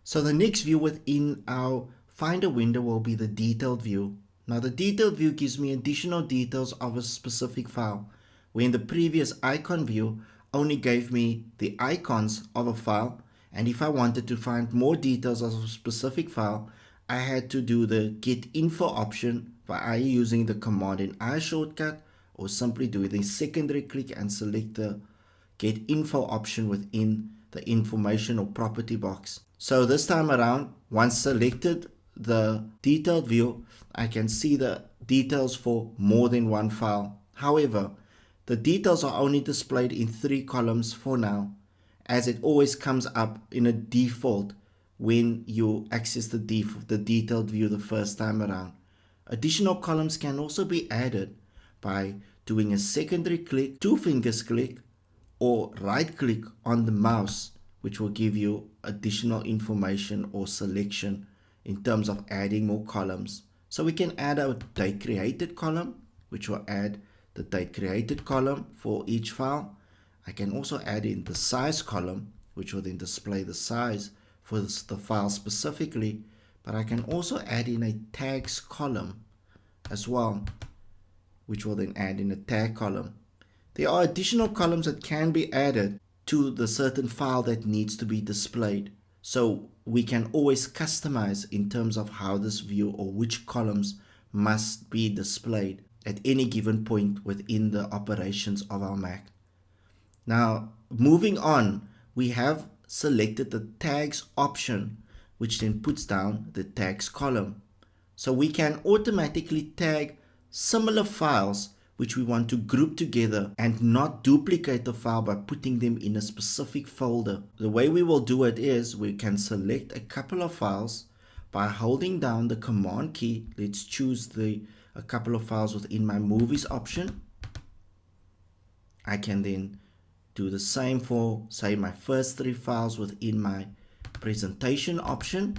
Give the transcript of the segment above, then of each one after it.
So the next view within our Finder window will be the detailed view. Now the detailed view gives me additional details of a specific file, where in the previous icon view only gave me the icons of a file, and if I wanted to find more details of a specific file, I had to do the get info option by either using the command and I shortcut or simply do the secondary click and select the get info option within the information or property box. So this time around, once selected the detailed view, I can see the details for more than one file. However, the details are only displayed in 3 columns for now, as it always comes up in a default when you access the detailed view the first time around. Additional columns can also be added by doing a secondary click, 2 fingers click, or right click on the mouse, which will give you additional information or selection in terms of adding more columns. So we can add a date created column, which will add the date created column for each file. I can also add in the size column, which will then display the size for the file specifically, but I can also add in a tags column as well, which will then add in a tag column. There are additional columns that can be added to the certain file that needs to be displayed. So we can always customize in terms of how this view or which columns must be displayed at any given point within the operations of our Mac. Now, moving on, we have selected the tags option, which then puts down the tags column. So we can automatically tag similar files which we want to group together and not duplicate the file by putting them in a specific folder. The way we will do it is we can select a couple of files by holding down the command key. Let's choose a couple of files within my movies option. I can then do the same for, say, my first 3 files within my presentation option,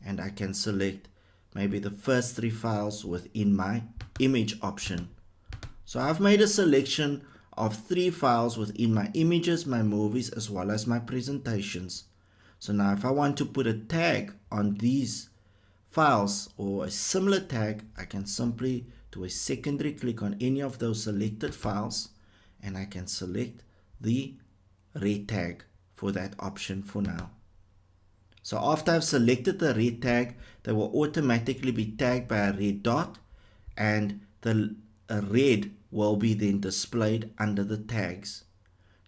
and I can select maybe the first 3 files within my image option. So I've made a selection of 3 files within my images, my movies, as well as my presentations. So now if I want to put a tag on these files or a similar tag, I can simply do a secondary click on any of those selected files, and I can select the red tag for that option for now. So after I've selected the red tag, they will automatically be tagged by a red dot, and the red will be then displayed under the tags.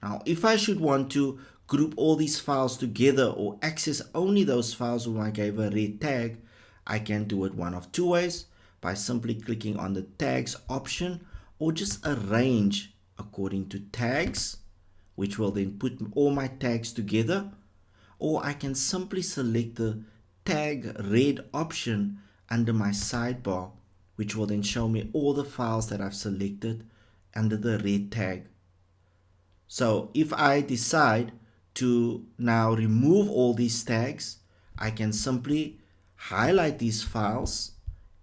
Now, if I should want to group all these files together or access only those files whom I gave a red tag, I can do it one of 2 ways, by simply clicking on the tags option or just arrange according to tags, which will then put all my tags together, or I can simply select the tag red option under my sidebar, which will then show me all the files that I've selected under the red tag. So if I decide to now remove all these tags, I can simply highlight these files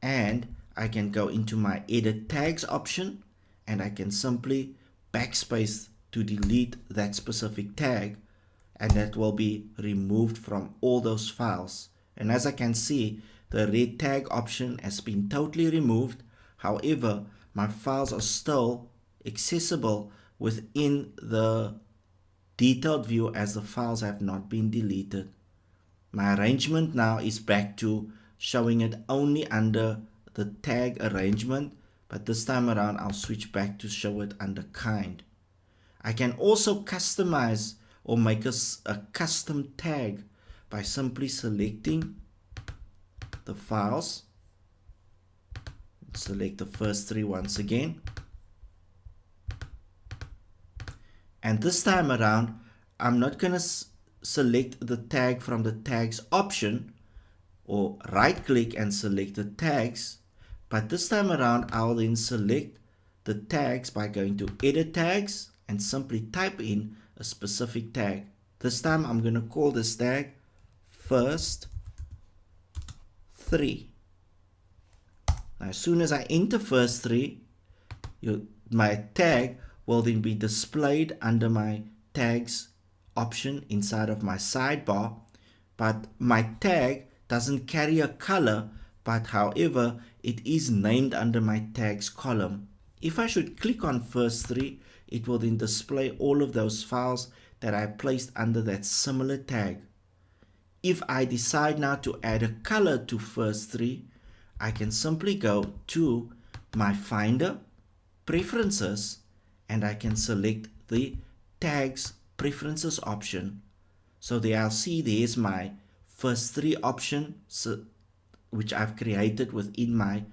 and I can go into my edit tags option, and I can simply backspace to delete that specific tag, and that will be removed from all those files. And as I can see, the red tag option has been totally removed. However, my files are still accessible within the detailed view as the files have not been deleted. My arrangement now is back to showing it only under the tag arrangement, but this time around I'll switch back to show it under kind. I can also customize or make a custom tag by simply selecting the files. Select the first 3 once again, and this time around I'm not going to select the tag from the tags option or right click and select the tags, but this time around I'll then select the tags by going to edit tags and simply type in a specific tag. This time I'm going to call this tag first 3. Now as soon as I enter first 3, my tag will then be displayed under my tags option inside of my sidebar, but my tag doesn't carry a color, but however, it is named under my tags column. If I should click on first three, it will then display all of those files that I placed under that similar tag. If I decide now to add a color to first three, I can simply go to my Finder, Preferences, and I can select the Tags Preferences option. So there I'll see there's my first three option, which I've created within my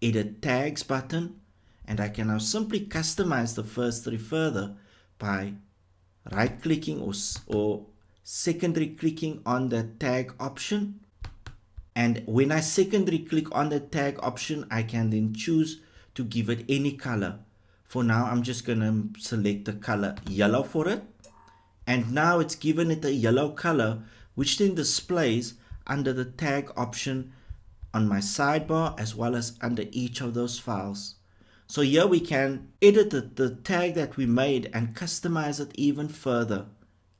Edit Tags button, and I can now simply customize the first three further by right clicking or secondary clicking on the tag option. And when I secondary click on the tag option, I can then choose to give it any color. For now, I'm just going to select the color yellow for it. And now it's given it a yellow color, which then displays under the tag option on my sidebar as well as under each of those files. So here we can edit the tag that we made and customize it even further.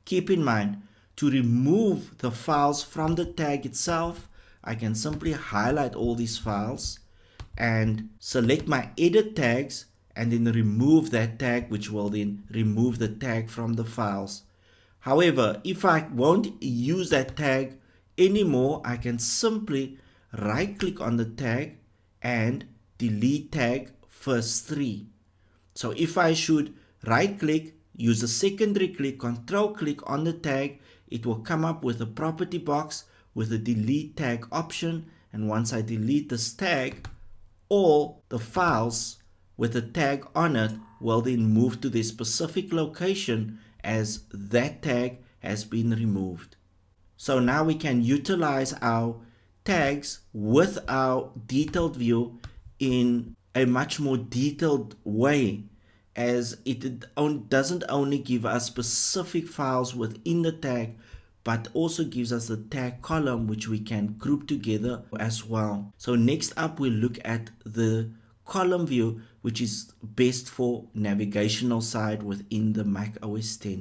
Keep in mind, to remove the files from the tag itself, I can simply highlight all these files and select my edit tags and then remove that tag, which will then remove the tag from the files. However, if I won't use that tag anymore, I can simply right click on the tag and delete tag first three. So if I should right click, use a secondary click, control click on the tag, it will come up with a property box with a delete tag option, and once I delete this tag, all the files with a tag on it will then move to their specific location as that tag has been removed. So now we can utilize our tags with our detailed view in a much more detailed way, as it doesn't only give us specific files within the tag, but also gives us the tag column which we can group together as well. So next up we'll look at the column view, which is best for navigational side within the Mac OS X.